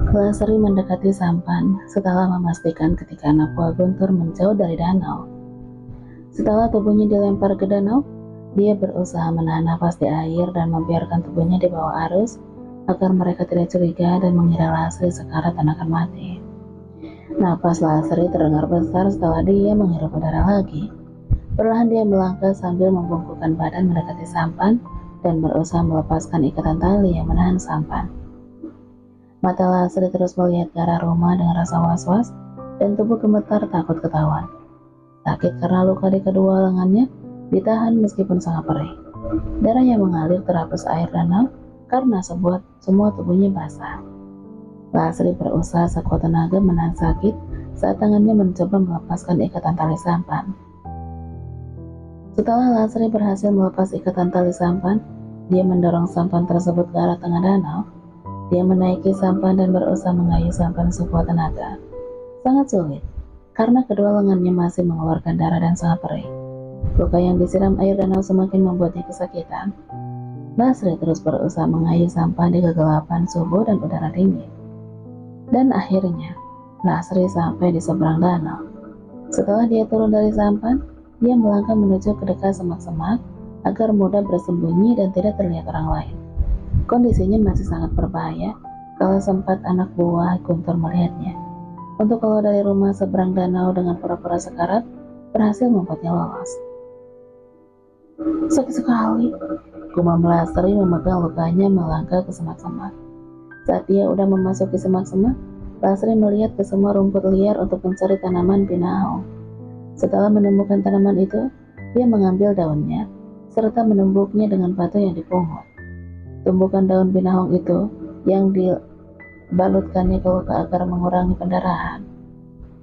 Lasri mendekati sampan setelah memastikan ketika anak buah Guntur menjauh dari danau. Setelah tubuhnya dilempar ke danau, dia berusaha menahan nafas di air dan membiarkan tubuhnya di bawah arus agar mereka tidak curiga dan mengira Lasri sekarat dan akan mati. Napas Lasri terdengar besar setelah dia menghirup udara lagi. Perlahan dia melangkah sambil membungkukkan badan mendekati sampan dan berusaha melepaskan ikatan tali yang menahan sampan. Mata Lasri terus melihat ke arah rumah dengan rasa was-was dan tubuh gemetar takut ketahuan. Sakit karena luka di kedua lengannya ditahan meskipun sangat perih. Darah yang mengalir terhapus air danau karena semua tubuhnya basah. Lasri berusaha sekuat tenaga menahan sakit saat tangannya mencoba melepaskan ikatan tali sampan. Setelah Lasri berhasil melepas ikatan tali sampan, dia mendorong sampan tersebut ke arah tengah danau. Dia menaiki sampan dan berusaha mengayuh sampan sekuat tenaga. Sangat sulit, karena kedua lengannya masih mengeluarkan darah dan sangat perih. Luka yang disiram air danau semakin membuatnya kesakitan. Lasri terus berusaha mengayuh sampan di kegelapan subuh dan udara dingin. Dan akhirnya, Lasri sampai di seberang danau. Setelah dia turun dari sampan, dia melangkah menuju ke dekat semak-semak agar mudah bersembunyi dan tidak terlihat orang lain. Kondisinya masih sangat berbahaya kalau sempat anak buah Guntur melihatnya. Untuk keluar dari rumah seberang danau dengan pura-pura sekarat berhasil membuatnya lolos. Sakit sekali, gumam Lasri memegang lukanya melangkah ke semak-semak. Saat dia udah memasuki semak-semak, Lasri melihat ke semua rumput liar untuk mencari tanaman binahong. Setelah menemukan tanaman itu, dia mengambil daunnya, serta menumbuknya dengan batu yang dipungut. Tumbukan daun binahong itu yang dibalutkannya ke luka agar mengurangi pendarahan.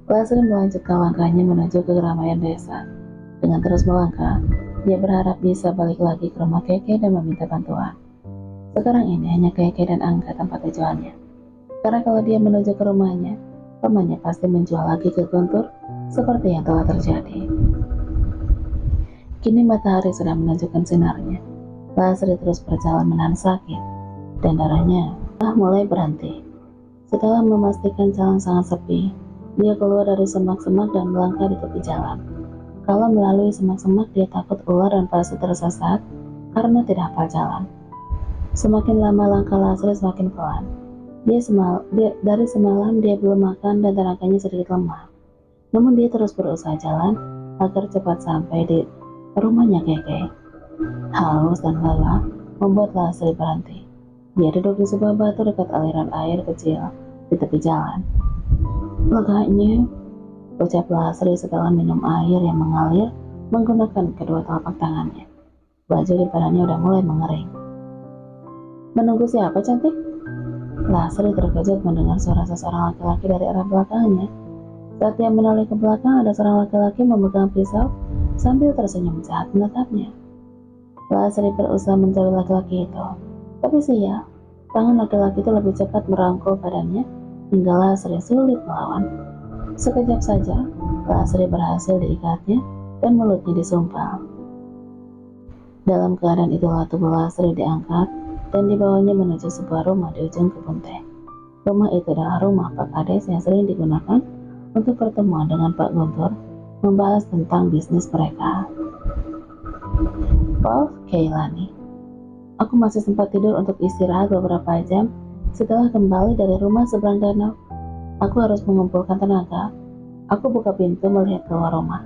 Lasri melanjutkan langkahnya menuju ke keramaian desa. Dengan terus melangkah, dia berharap bisa balik lagi ke rumah Keke dan meminta bantuan. Sekarang ini hanya Keke dan Angga tempat tujuannya. Karena kalau dia menuju ke rumahnya, pamannya pasti menjual lagi ke Guntur seperti yang telah terjadi. Kini matahari sudah menunjukkan sinarnya. Lasri terus berjalan menahan sakit, dan darahnya mulai berhenti. Setelah memastikan jalan sangat sepi, dia keluar dari semak-semak dan melangkah di tepi jalan. Kalau melalui semak-semak, dia takut ular dan pasti tersesat karena tidak hafal jalan. Semakin lama langkah Lasri semakin pelan. Dari semalam dia belum makan dan tenaganya sedikit lemah. Namun dia terus berusaha jalan agar cepat sampai di rumahnya Keke. Haus dan lelah membuat Lasri berhenti. Dia duduk di sebuah batu dekat aliran air kecil di tepi jalan. Leganya, ucap Lasri setelah minum air yang mengalir menggunakan kedua telapak tangannya. Baju di badannya udah mulai mengering. Menunggu siapa, cantik? Lasri terkejut mendengar suara seseorang laki-laki dari arah belakangnya. Saat dia menoleh ke belakang, ada seorang laki-laki memegang pisau sambil tersenyum jahat menatapnya. Lasri berusaha mencari laki-laki itu, tapi sial, tangan laki-laki itu lebih cepat merangkul badannya hingga Lasri sulit melawan. Sekejap saja, Lasri berhasil diikatnya dan mulutnya disumpal. Dalam keadaan itulah tubuh Lasri diangkat dan dibawanya menuju sebuah rumah di ujung kebun teh. Rumah itu adalah rumah Pak Kades yang sering digunakan untuk pertemuan dengan Pak Guntur membahas tentang bisnis mereka. Maaf, Keilani. Aku masih sempat tidur untuk istirahat beberapa jam setelah kembali dari rumah seberang danau. Aku harus mengumpulkan tenaga. Aku buka pintu melihat keluar rumah.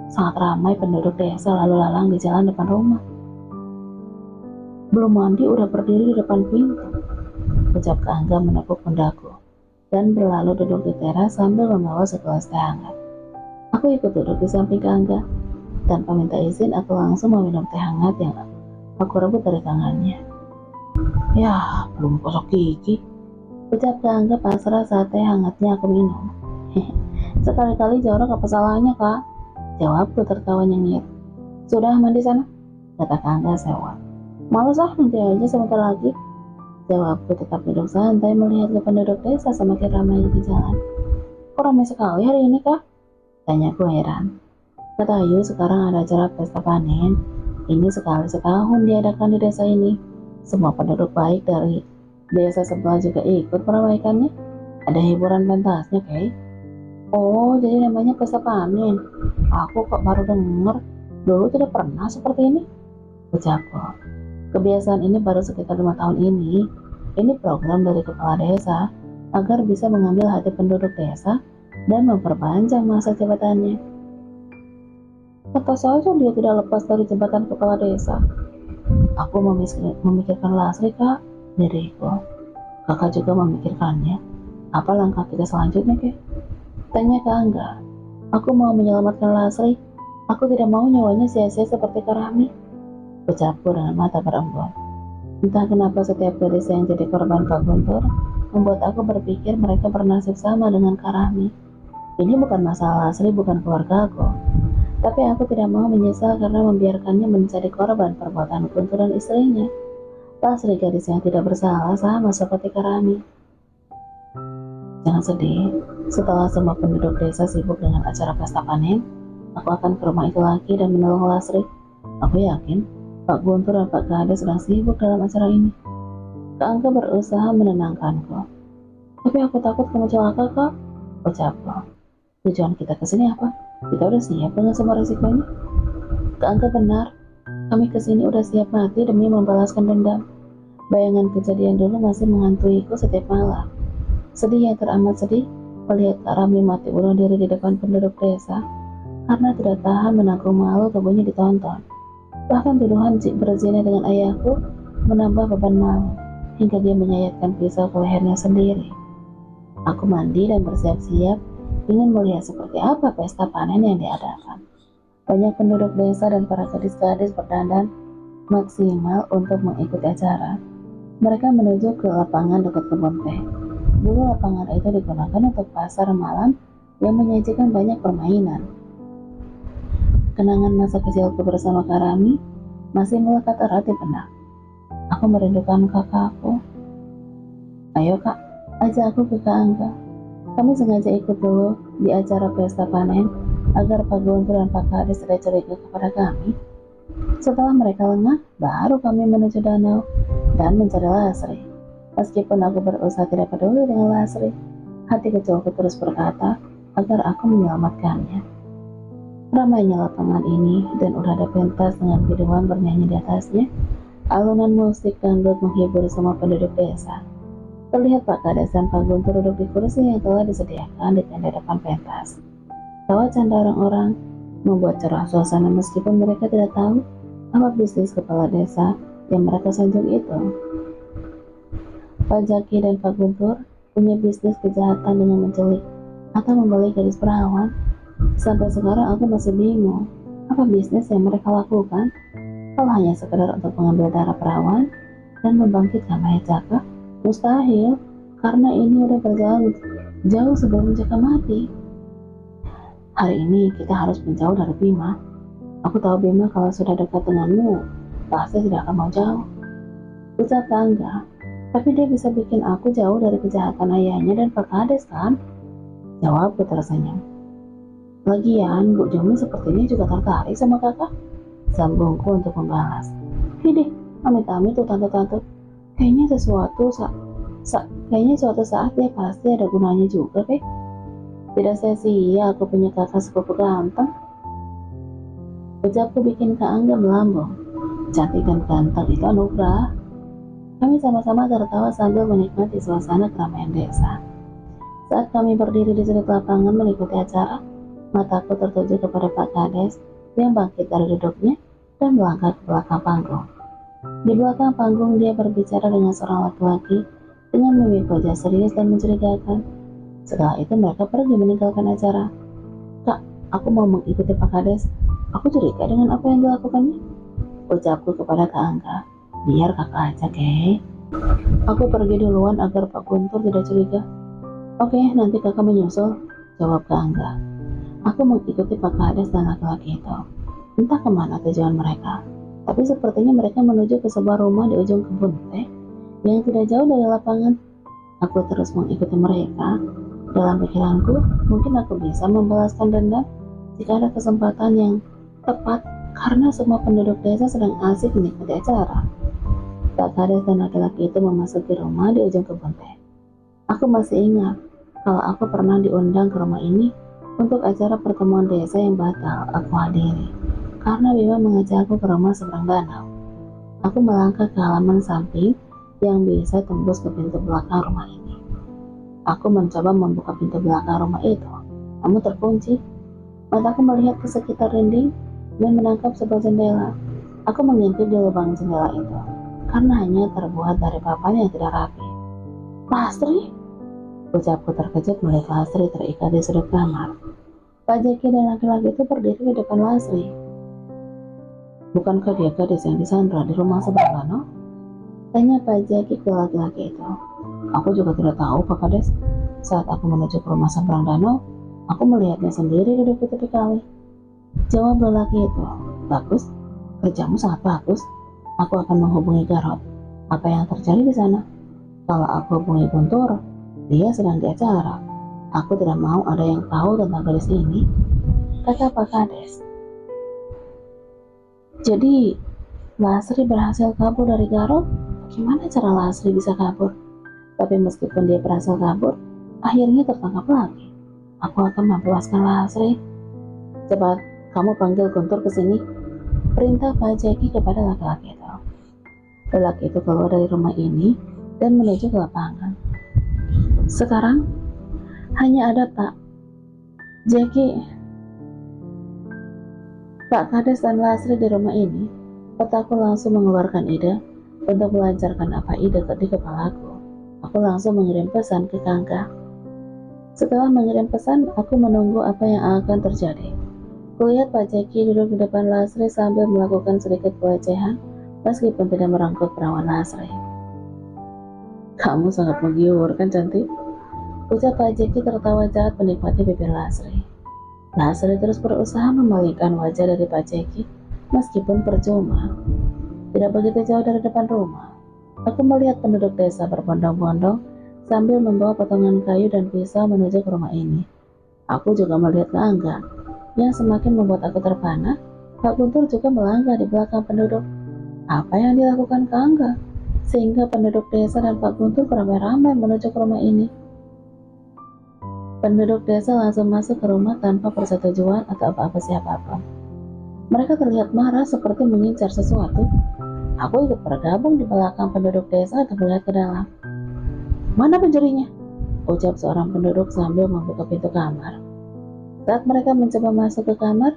Sangat ramai penduduk desa lalu lalang di jalan depan rumah. Belum mandi udah berdiri di depan pintu, ucap Angga menepuk pundakku dan berlalu duduk di teras sambil membawa segelas teh hangat. Aku ikut duduk di samping Angga. Tanpa minta izin, aku langsung meminum teh hangat yang aku rebut dari tangannya. Ya, belum gosok gigi, ucap Angga pasrah saat teh hangatnya aku minum. Sekali-kali jorok apa salahnya, Kak? Jawabku tertawa nyengir. Sudah mandi sana? Kata Angga sewa. Males nanti aja sebentar lagi. Jawabku tetap duduk santai melihat ke penduduk desa semakin ramai di jalan. Kok ramai sekali hari ini, Kak? Tanyaku heran. Kata Ayu, sekarang ada acara pesta panen. Ini sekali setahun diadakan di desa ini. Semua penduduk baik dari desa sebelah juga ikut meramaikannya. Ada hiburan pentasnya, Kay? Oh, jadi namanya pesta panen. Aku kok baru denger. Dulu tidak pernah seperti ini. Ucapku. Kebiasaan ini baru sekitar 5 tahun ini. Ini program dari kepala desa agar bisa mengambil hati penduduk desa dan memperpanjang masa jabatannya. Kata saja dia tidak lepas dari jabatan kepala desa. Aku memikirkan Lasri, Kak, diriku. Kakak juga memikirkannya. Apa langkah kita selanjutnya, Kak? Tanya ke Angga. Aku mau menyelamatkan Lasri. Aku tidak mau nyawanya sia-sia seperti Karami. Ucapku dengan mata berembun. Entah kenapa setiap gadis yang jadi korban Pak Guntur membuat aku berpikir mereka bernasib sama dengan Karami. Ini bukan masalah Lasri, bukan keluarga aku. Tapi aku tidak mau menyesal karena membiarkannya menjadi korban perbuatan Guntur dan istrinya. Lasri gadis yang tidak bersalah sama seperti Karami. Jangan sedih, setelah semua penduduk desa sibuk dengan acara pesta panen, aku akan ke rumah itu lagi dan menolong Lasri. Aku yakin Pak Guntur dan Pak Kades sedang sibuk dalam acara ini. Kak Angga berusaha menenangkanku. Tapi aku takut kamu celaka, Kak. Ucapku. Tujuan kita kesini apa? Kita udah siap dengan semua resikonya. Kak Angga benar. Kami kesini udah siap mati demi membalaskan dendam. Bayangan kejadian dulu masih menghantuiku setiap malam. Sedih yang teramat sedih melihat Kak Rami mati bunuh diri di depan penduduk desa karena tidak tahan menanggung malu tubuhnya ditonton. Bahkan tuduhan berzina dengan ayahku menambah beban malu hingga dia menyayatkan pisau ke lehernya sendiri. Aku mandi dan bersiap-siap ingin melihat seperti apa pesta panen yang diadakan. Banyak penduduk desa dan para gadis-gadis berdandan maksimal untuk mengikuti acara. Mereka menuju ke lapangan dekat kebun teh. Dulu lapangan itu digunakan untuk pasar malam yang menyajikan banyak permainan. Kenangan masa kecilku bersama Karami masih melekat erat di benak. Aku merindukan kakakku. Ayo, Kak, ajak aku ke Kak Angga. Kami sengaja ikut dulu di acara pesta panen agar Pak Guntur dan Pak Kades tidak curiga kepada kami. Setelah mereka lengah, baru kami menuju danau dan mencari Lasri. Meskipun aku berusaha tidak peduli dengan Lasri, hati kecilku terus berkata agar aku menyelamatkannya. Ramainya lapangan ini dan udah ada pentas dengan biduan bernyanyi di atasnya. Alunan musik dangdut menghibur semua penduduk desa. Terlihat Pak Kades dan Pak Guntur duduk di kursi yang telah disediakan di tenda depan pentas. Tawa canda orang-orang membuat cerah suasana meskipun mereka tidak tahu apa bisnis kepala desa yang mereka sanjung itu. Pak Jaki dan Pak Guntur punya bisnis kejahatan dengan menculik atau membalik gadis perawan. Sampai sekarang aku masih bingung apa bisnis yang mereka lakukan. Kalau hanya sekedar untuk mengambil darah perawan dan membangkitkan mayat Jaka, mustahil, karena ini udah berjalan jauh sebelum Jaka mati. Hari ini kita harus menjauh dari Bima. Aku tahu Bima kalau sudah dekat denganmu pasti tidak akan mau jauh. Ucap Angga. Tapi dia bisa bikin aku jauh dari kejahatan ayahnya dan Pak Kades, kan? Jawabku tersenyum. Lagian, Bu Jumi sepertinya juga tertarik sama kakak. Sambungku untuk membalas. Hidih, amit-amit tuh tante-tante. Kayaknya suatu saat dia pasti ada gunanya juga, Pek. Tidak sia-sia aku punya kakak sepupu ganteng. Ucapku bikin Kak Angga melambung. Cantik dan ganteng itu anugerah. Kami sama-sama tertawa sambil menikmati suasana keramaian desa. Saat kami berdiri di sudut lapangan mengikuti acara, mataku tertuju kepada Pak Kades yang bangkit dari duduknya dan melangkah ke belakang panggung. Di belakang panggung dia berbicara dengan seorang laki-laki dengan mimik wajah serius dan mencurigakan. Setelah itu mereka pergi meninggalkan acara. Kak, aku mau mengikuti Pak Kades. Aku curiga dengan apa yang dilakukannya. Ucapku kepada Kak Angga. Biar kakak aja, Kek. Aku pergi duluan agar Pak Guntur tidak curiga. Oke, nanti kakak menyusul, jawab Kak Angga. Aku mengikuti Pak Kades dan laki-laki itu. Entah kemana tujuan mereka, tapi sepertinya mereka menuju ke sebuah rumah di ujung kebun teh yang tidak jauh dari lapangan. Aku terus mengikuti mereka. Dalam pikiranku, mungkin aku bisa membalaskan dendam jika ada kesempatan yang tepat karena semua penduduk desa sedang asik menikmati acara. Pak Kades dan laki-laki itu memasuki rumah di ujung kebun teh. Aku masih ingat kalau aku pernah diundang ke rumah ini untuk acara pertemuan desa yang batal aku hadiri. Karena Bima mengajakku ke rumah seberang danau. Aku melangkah ke halaman samping yang bisa tembus ke pintu belakang rumah ini. Aku mencoba membuka pintu belakang rumah itu, namun terkunci. Mataku melihat ke sekitar dinding dan menangkap sebuah jendela. Aku mengintip di lubang jendela itu, karena hanya terbuat dari papan yang tidak rapi. "Lastri?" ucapku terkejut melihat Lastri terikat di sudut kamar. Pak Jeki dan laki-laki itu berdiri di depan Lastri. "Bukankah dia gadis yang disandra di rumah sebelah danau?" tanya Pak Jeki ke laki-laki itu. "Aku juga tidak tahu, Pak Kades. Saat aku menuju ke rumah seberang danau, aku melihatnya sendiri duduk di tepi kali," jawab lelaki itu. "Bagus, kerjamu sangat bagus. Aku akan menghubungi Garot. Apa yang terjadi di sana? Kalau aku hubungi Guntur, dia sedang di acara. Aku tidak mau ada yang tahu tentang gadis ini," kata Pak Kades. "Jadi, Lasri berhasil kabur dari Garot? Gimana cara Lasri bisa kabur? Tapi meskipun dia berhasil kabur, akhirnya tertangkap lagi. Aku akan membebaskan Lasri. Cepat, kamu panggil Guntur ke sini," perintah Pak Jeki kepada laki-laki itu. Lelaki itu keluar dari rumah ini dan menuju ke lapangan. Sekarang hanya ada Pak Jeki, Pak Kades dan Lasri di rumah ini. Otakku langsung mengeluarkan ide untuk melancarkan apa ide di kepalaku. Aku langsung mengirim pesan ke Kangka. Setelah mengirim pesan, aku menunggu apa yang akan terjadi. Kulihat Pak Jeki duduk di depan Lasri sambil melakukan sedikit pelecehan, meskipun tidak merangkul perawan Lasri. "Kamu sangat menggiurkan, cantik," ucap Pak Jeki tertawa jahat menikmati bibir Lasri. Lasri terus berusaha memalingkan wajah dari Pak Jeki, meskipun percuma. Tidak begitu jauh dari depan rumah, aku melihat penduduk desa berbondong-bondong sambil membawa potongan kayu dan pisau menuju ke rumah ini. Aku juga melihat ke Angga, yang semakin membuat aku terpana. Pak Guntur juga melangkah di belakang penduduk. Apa yang dilakukan ke Angga sehingga penduduk desa dan Pak Guntur beramai-ramai menuju ke rumah ini? Penduduk desa langsung masuk ke rumah tanpa persetujuan atau apa-apa siapapun. Mereka terlihat marah seperti mengincar sesuatu. Aku ikut bergabung di belakang penduduk desa dan melihat ke dalam. "Mana pencurinya?" ucap seorang penduduk sambil membuka pintu kamar. Saat mereka mencoba masuk ke kamar,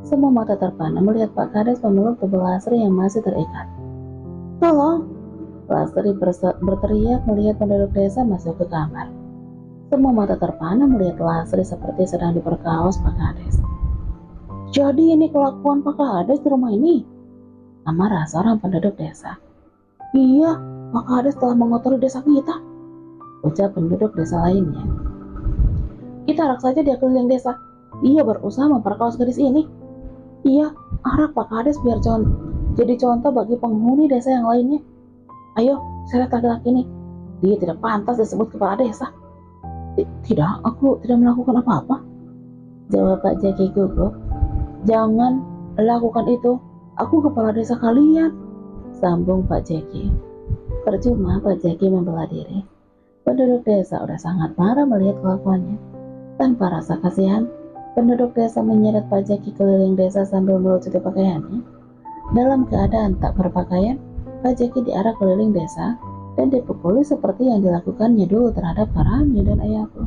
semua mata terpana melihat Pak Kades memeluk tubuh Lasri yang masih terikat. "Tolong!" Lastri berteriak melihat penduduk desa masuk ke kamar. Semua mata terpana melihat Lasri seperti sedang diperkaos Pak Kades. "Jadi ini kelakuan Pak Kades di rumah ini?" amarah seorang penduduk desa. "Iya, Pak Kades telah mengotori desa kita," ucap penduduk desa lainnya. "Kita arak saja dia keliling desa. Dia berusaha memperkaos gadis ini. Iya, arak Pak Kades biar jadi contoh bagi penghuni desa yang lainnya. Ayo, seret laki-laki ini. Dia tidak pantas disebut kepala desa." "Tidak, aku tidak melakukan apa-apa," jawab Pak Jeki gugup. "Jangan lakukan itu. Aku kepala desa kalian," sambung Pak Jeki. Percuma Pak Jeki membela diri. Penduduk desa udah sangat marah melihat kelakuannya. Tanpa rasa kasihan, penduduk desa menyeret Pak Jeki keliling desa sambil melucuti pakaiannya. Dalam keadaan tak berpakaian, Pak Jeki diarak keliling desa dan dipukuli seperti yang dilakukannya dulu terhadap Karami dan ayahku.